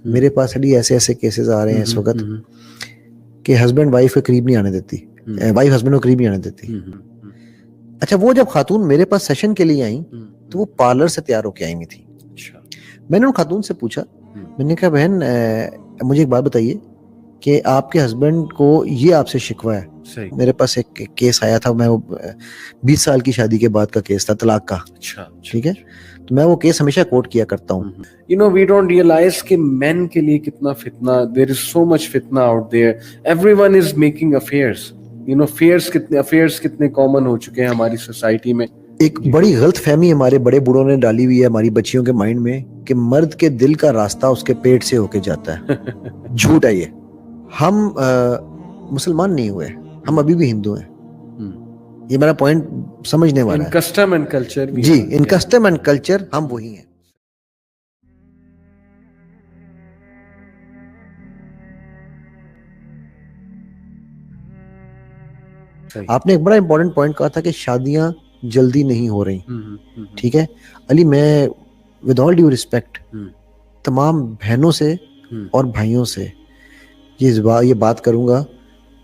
میرے پاس علی ایسے ایسے کیسز آ رہے ہیں اس وقت کہ ہسبینڈ وائف کے قریب نہیں آنے دیتی, وائف ہسبینڈ کو قریب نہیں آنے دیتی. اچھا وہ جب خاتون میرے پاس سیشن کے لیے آئیں تو وہ پارلر سے تیار ہو کے آئی ہوئی تھی. میں نے ان خاتون سے پوچھا, میں نے کہا بہن مجھے ایک بات بتائیے کہ آپ کے ہسبینڈ کو یہ آپ سے شکوہ ہے. میرے پاس ایک کیس آیا تھا, میں وہ 20 سال کی شادی کے بعد کا کیس تھا, طلاق کا. ٹھیک ہے, تو میں وہ کیس ہمیشہ کوٹ کیا کرتا ہوں. You know, we don't realize کہ men کے لیے کتنا فتنہ, there is so much فتنہ out there. Everyone is making affairs. You know, affairs کتنے common ہو چکے ہیں ہماری سوسائٹی میں. ایک بڑی غلط فہمی ہمارے بڑے بوڑھوں نے ڈالی ہوئی ہے ہماری بچیوں کے مائنڈ میں کہ مرد کے دل کا راستہ اس کے پیٹ سے ہو کے جاتا ہے. جھوٹ ہے یہ. ہم مسلمان نہیں ہوئے, ہم ابھی بھی ہندو ہیں. یہ میرا پوائنٹ سمجھنے والا ہے. کسٹم اینڈ کلچر, جی, ان کسٹم اینڈ کلچر ہم وہی ہیں. آپ نے ایک بڑا امپورٹنٹ پوائنٹ کہا تھا کہ شادیاں جلدی نہیں ہو رہی. ٹھیک ہے علی, میں ود آل ڈیو ریسپیکٹ تمام بہنوں سے اور بھائیوں سے یہ بات کروں گا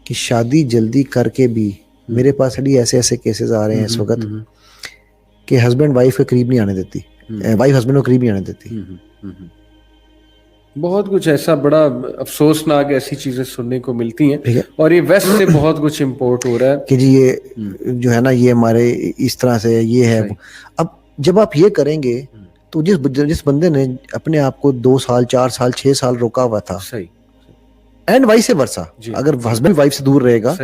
کہ شادی جلدی کر کے بھی میرے پاس علی ایسے ایسے کیسز آ رہے ہیں اس وقت کہ ہسبینڈ وائف کے قریب نہیں آنے دیتی, وائف ہسبینڈ کو قریب نہیں آنے دیتی. بہت کچھ ایسا بڑا افسوسناک ایسی چیزیں سننے کو ملتی ہیں, اور یہ ویسٹ سے بہت کچھ امپورٹ ہو رہا ہے کہ جی یہ جو ہے نا یہ ہمارے اس طرح سے یہ ہے. اب جب آپ یہ کریں گے تو جس بندے نے اپنے آپ کو 2 سال 4 سال 6 سال روکا ہوا تھا, اینڈ وائس ورسا, اگر ہسبینڈ وائف سے دور رہے گا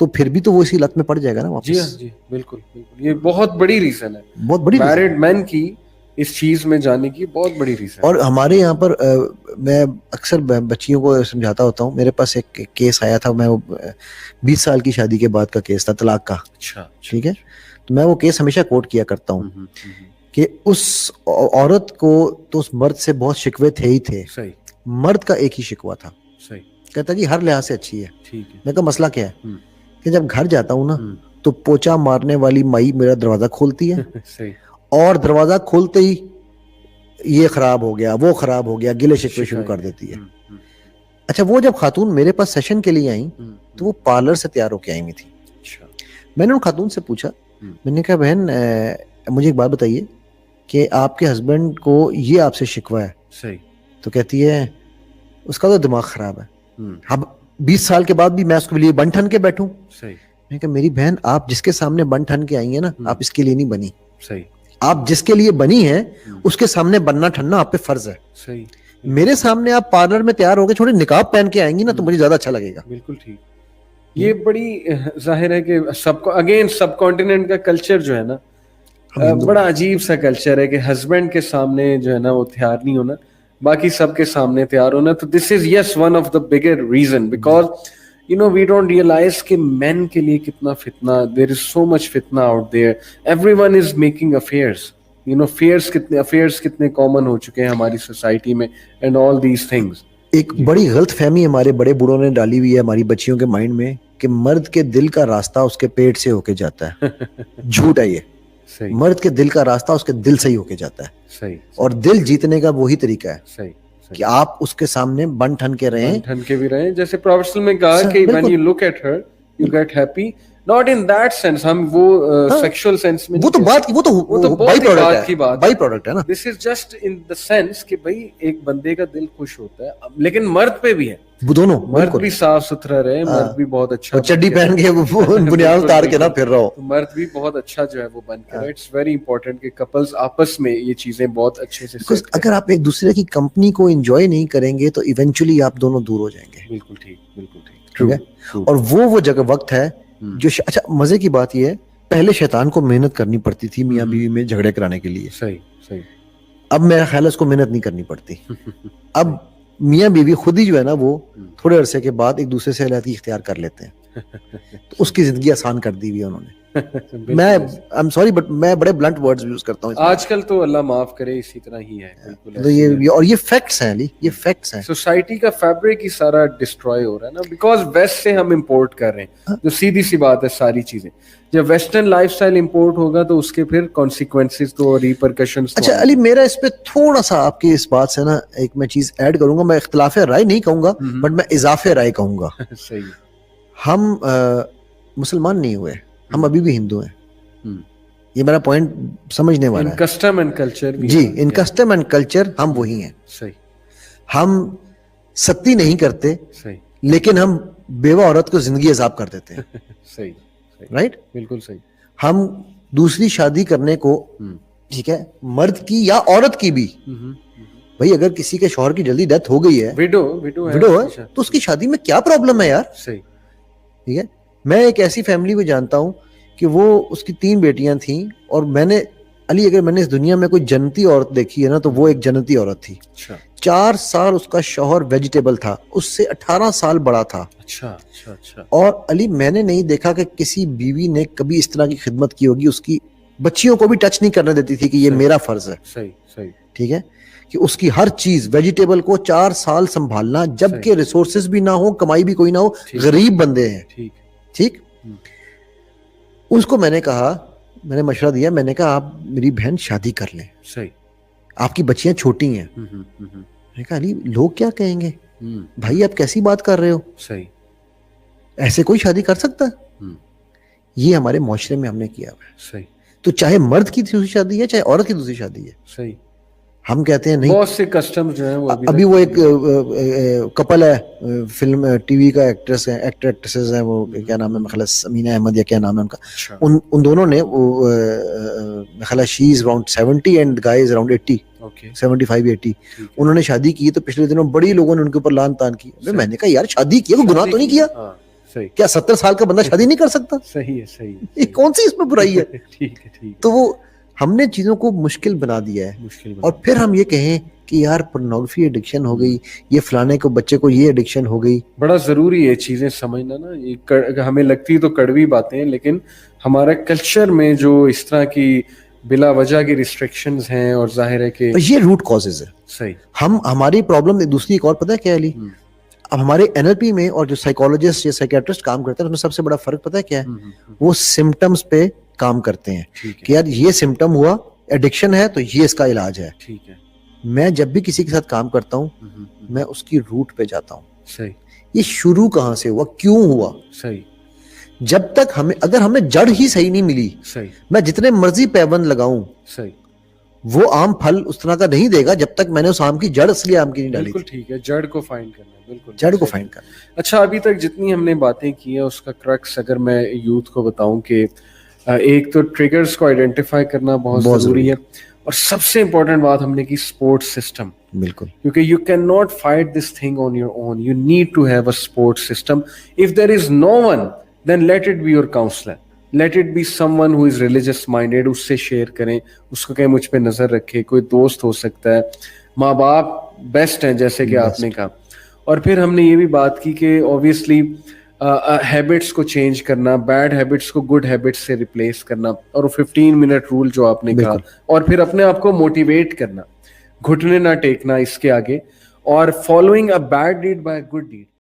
تو پھر بھی تو وہ اسی لت میں پڑ جائے گا نا واپس. جی بالکل, یہ بہت بڑی ریزن ہے, بہت بڑی میرڈ مین کی اس چیز میں جانے کی بہت بڑی ریزن. اور ہمارے یہاں پر میں اکثر بچیوں کو سمجھاتا ہوتا ہوں. میرے پاس ایک کیس آیا تھا, میں 20 سال کی شادی کے بعد کا کیس تھا, طلاق کا. ٹھیک ہے, تو میں وہ کیس ہمیشہ کوٹ کیا کرتا ہوں کہ اس عورت کو تو اس مرد سے بہت شکوے تھے ہی تھے. مرد کا ایک ہی شکوہ تھا, کہتا جی ہر لحاظ سے اچھی ہے. میں کہا مسئلہ کیا ہے, کہ جب گھر جاتا ہوں نا تو پوچا مارنے والی مائی میرا دروازہ کھولتی ہے, اور دروازہ کھولتے ہی یہ خراب ہو گیا وہ خراب ہو گیا گلے شکوے شروع کر دیتی ہے. اچھا وہ جب خاتون میرے پاس سیشن کے لیے آئیں تو وہ پارلر سے تیار ہو کے آئی ہوئی تھی. میں نے ان خاتون سے پوچھا, میں نے کہا بہن مجھے ایک بات بتائیے کہ آپ کے ہسبینڈ کو یہ آپ سے شکوہ ہے. تو کہتی ہے اس کا تو دماغ خراب ہے, اب 20 سال کے بعد بھی میں اس کے لیے بن ٹھن کے بیٹھوں. میں نے کہا میری بہن آپ جس کے سامنے بن ٹھن کے آئی ہیں نا, آپ اس کے لیے نہیں بنی. آپ جس کے لیے بنی ہیں اس کے سامنے بننا ٹھننا آپ پہ فرض ہے. میرے سامنے آپ پارلر میں تیار ہو کے چھوڑے نقاب پہن کے آئیں گی نا تو مجھے زیادہ اچھا لگے گا. بالکل ٹھیک. یہ بڑی ظاہر ہے کہ اگین سب کانٹیننٹ کا کلچر جو ہے نا بڑا عجیب سا کلچر ہے کہ ہسبینڈ کے سامنے جو ہے نا وہ تیار نہیں ہونا, باقی سب کے سامنے تیار ہونا. تو this is yes one of the bigger reason, because you know, we don't realize کہ men کے لیے کتنا فتنہ, there is so much فتنہ out there. Everyone is making affairs. You know, affairs کتنے common ہو چکے ہیں ہماری سوسائٹی میں, and all these things. ایک بڑی غلط فہمی ہمارے بڑے بوڑھوں نے ڈالی ہوئی ہے ہماری بچیوں کے مائنڈ میں کہ مرد کے دل کا راستہ اس کے پیٹ سے ہو کے جاتا ہے. جھوٹ ہے یہ. مرد کے دل کا راستہ اس کے دل سے ہی ہو کے جاتا ہے, اور دل جیتنے کا وہی طریقہ ہے کہ آپ اس کے سامنے بن ٹھن کے رہیں, ٹھن کے بھی رہیں. جیسے پروفیسر میں کہا کہ when you look at her you get happy, not in that sense. ہم وہ sexual sense میں وہ تو بائی پروڈکٹ ہے نا. this is just in the sense کہ بھائی ایک بندے کا دل خوش ہوتا ہے, لیکن مرد پہ بھی ہے, وہ دونوں مرد بھی صاف ستھرا رہے, مرد بھی بہت اچھا چڈی پہن کے بنیاد اتار کے نہ پھر رہا ہو, مرد بھی بہت اچھا جو ہے وہ بن کے رہے. اٹس ویری امپورٹنٹ کہ کپلز آپس میں یہ چیزیں بہت اچھے سے, اگر آپ ایک دوسرے کی کمپنی کو انجوائے نہیں کریں گے تو ایونچولی آپ دونوں دور ہو جائیں گے. بالکل ٹھیک, بالکل ٹھیک. ٹھیک ہے, اور وہ جگہ وقت ہے جو اچھا مزے کی بات یہ ہے, پہلے شیطان کو محنت کرنی پڑتی تھی میاں بیوی میں جھگڑے کرانے کے لیے. صحیح. اب میرا خیال ہے اس کو محنت نہیں کرنی پڑتی. اب میاں بیوی خود ہی جو ہے نا وہ تھوڑے عرصے کے بعد ایک دوسرے سے علیحدگی اختیار کر لیتے ہیں. تو اس کی زندگی آسان کر دی ہوئی ہے انہوں نے. میں آئی ایم سوری بٹ میں بڑے بلنٹ ورڈز یوز کرتا ہوں آج کل تو اللہ معاف کرے اسی طرح ہی ہے بالکل. تو یہ اور یہ فیکٹس ہیں علی, یہ فیکٹس ہیں. سوسائٹی کا فیبرک ہی سارا ڈسٹروائے ہو رہا ہے نا, بیکاز ویسٹ سے ہم امپورٹ کر رہے ہیں, جو سیدھی سی بات ہے ساری چیزیں. جب ویسٹرن لائف سٹائل امپورٹ ہوگا تو اس کے پھر کانسیکوینسز تو ریپرکشنز. اچھا علی, میرا اس پہ تھوڑا سا آپ کی اس بات سے نا ایک میں چیز ایڈ کروں گا. میں اختلاف رائے نہیں کہوں گا بٹ میں اضافے رائے کہوں گا. صحیح. ہم مسلمان نہیں ہوئے, ہم ابھی بھی ہندو ہیں. یہ میرا پوائنٹ سمجھنے والا ہے. کسٹم اینڈ کلچر جی, ان کسٹم اینڈ کلچر ہم وہی ہیں. صحیح. ہم ستی نہیں کرتے, صحیح, لیکن ہم بیوہ عورت کو زندگی عذاب کر دیتے ہیں. صحیح, رائٹ, بالکل صحیح. ہم دوسری شادی کرنے کو, ٹھیک ہے, مرد کی یا عورت کی بھی, بھائی اگر کسی کے شوہر کی جلدی ڈیتھ ہو گئی ہے, ویڈو ہے, تو اس کی شادی میں کیا پرابلم ہے یار. صحیح. ٹھیک ہے. میں ایک ایسی فیملی کو جانتا ہوں کہ وہ, اس کی 3 بیٹیاں تھیں, اور میں نے علی, اگر میں نے اس دنیا میں کوئی جنتی عورت دیکھی ہے نا تو وہ ایک جنتی عورت تھی. 4 سال اس کا شوہر ویجیٹیبل تھا, اس سے 18 سال بڑا تھا. اور علی میں نے نہیں دیکھا کہ کسی بیوی نے کبھی اس طرح کی خدمت کی ہوگی. اس کی بچیوں کو بھی ٹچ نہیں کرنے دیتی تھی کہ یہ میرا فرض ہے. صحیح. ٹھیک ہے, کہ اس کی ہر چیز, ویجیٹیبل کو 4 سال سنبھالنا, جبکہ ریسورسز بھی نہ ہو, کمائی بھی کوئی نہ ہو, غریب بندے ہیں. ٹھیک. اس کو میں نے کہا, میں نے مشورہ دیا, میں نے کہا آپ میری بہن شادی کر لیں. صحیح. آپ کی بچیاں چھوٹی ہیں. میں نے کہا علی لوگ کیا کہیں گے, بھائی آپ کیسی بات کر رہے ہو, صحیح, ایسے کوئی شادی کر سکتا ہے؟ یہ ہمارے معاشرے میں ہم نے کیا ہوا ہے. صحیح. تو چاہے مرد کی دوسری شادی ہے, چاہے عورت کی دوسری شادی ہے, صحیح, ہم کہتے ہیں نہیں. بہت سے کسٹم جو ہیں وہ ابھی وہ ایک کپل ہے, فلم ٹی وی کا ایکٹریس ہیں, ایکٹریسز ہیں, وہ کیا نام ہے, مخلص امینہ احمد یا کیا نام ہے ان کا. ان دونوں نے وہ مخلص she is around 70 and guy is around 80, 75-80. انہوں نے شادی کی تو پچھلے دنوں بڑی لوگوں نے ان کے اوپر لان تان کی. میں نے کہا یار شادی کی, وہ گناہ تو نہیں کیا, کیا 70 سال کا بندہ شادی نہیں کر سکتا؟ صحیح ہے, صحیح. کون سی اس میں برائی ہے؟ ٹھیک ہے. تو وہ ہم نے چیزوں کو مشکل بنا دیا ہے, اور پھر ہم یہ کہیں کہ یار پورنوگرافی ایڈکشن ہو گئی, یہ فلانے کو بچے کو یہ ایڈکشن ہو گئی. بڑا ضروری ہے چیزیں سمجھنا نا. یہ ہمیں لگتی تو کڑوی باتیں ہیں, لیکن ہمارے کلچر میں جو اس طرح کی بلا وجہ کی ریسٹرکشنز ہیں, اور ظاہر ہے کہ یہ روٹ کازز ہے. صحیح. ہماری پرابلم دوسری ایک اور پتہ ہے کیا علی, اب ہمارے NLP میں اور جو سائیکالوجسٹ یا سائیکیٹرسٹ کام کرتے ہیں اس میں سب سے بڑا فرق پتہ ہے کیا ہے, وہ سمٹمز پہ کام کرتے ہیں کہ یار یہ سمٹم ہوا, ایڈکشن ہے تو یہ اس کا علاج ہے. ٹھیک ہے. میں جب بھی کسی کے ساتھ کام کرتا ہوں میں اس کی روٹ پہ جاتا ہوں. صحیح. یہ شروع کہاں سے ہوا, کیوں ہوا. صحیح. جب تک اگر ہمیں جڑ ہی صحیح نہیں ملی, صحیح, میں جتنے مرضی پیوند لگاؤں, صحیح, وہ آم پھل اس طرح کا نہیں دے گا جب تک میں نے اس آم کی جڑ اصلی آم کی نہیں ڈالی. بالکل ٹھیک ہے, جڑ کو فائنڈ کرنا. بالکل جڑ کو فائنڈ کرنا. اچھا, ابھی تک جتنی ہم نے باتیں کی ہیں اس کا کرکس اگر میں یوتھ کو بتاؤں کہ ایک تو ٹریگرز کو آئیڈینٹیفائی کرنا بہت ضروری ہے, اور سب سے امپورٹنٹ بات ہم نے کی سپورٹ سسٹم. بالکل, کیونکہ you cannot fight this thing on your own, you need to have a support system. If there is no one then let it be your counsellor, let it be someone who is religious minded. اس سے share کریں, اس کو کہیں مجھ پہ نظر رکھے. کوئی دوست ہو سکتا ہے, ماں باپ بیسٹ ہیں جیسے کہ آپ نے کہا. اور پھر ہم نے یہ بھی بات کی کہ اوبیسلی ہیبٹس کو چینج کرنا, بیڈ ہیبٹس کو گڈ ہیبٹس سے ریپلیس کرنا, اور 15 منٹ رول جو آپ نے کہا, اور پھر اپنے آپ کو موٹیویٹ کرنا, گھٹنے نہ ٹیکنا اس کے آگے, اور following a bad deed by a good deed.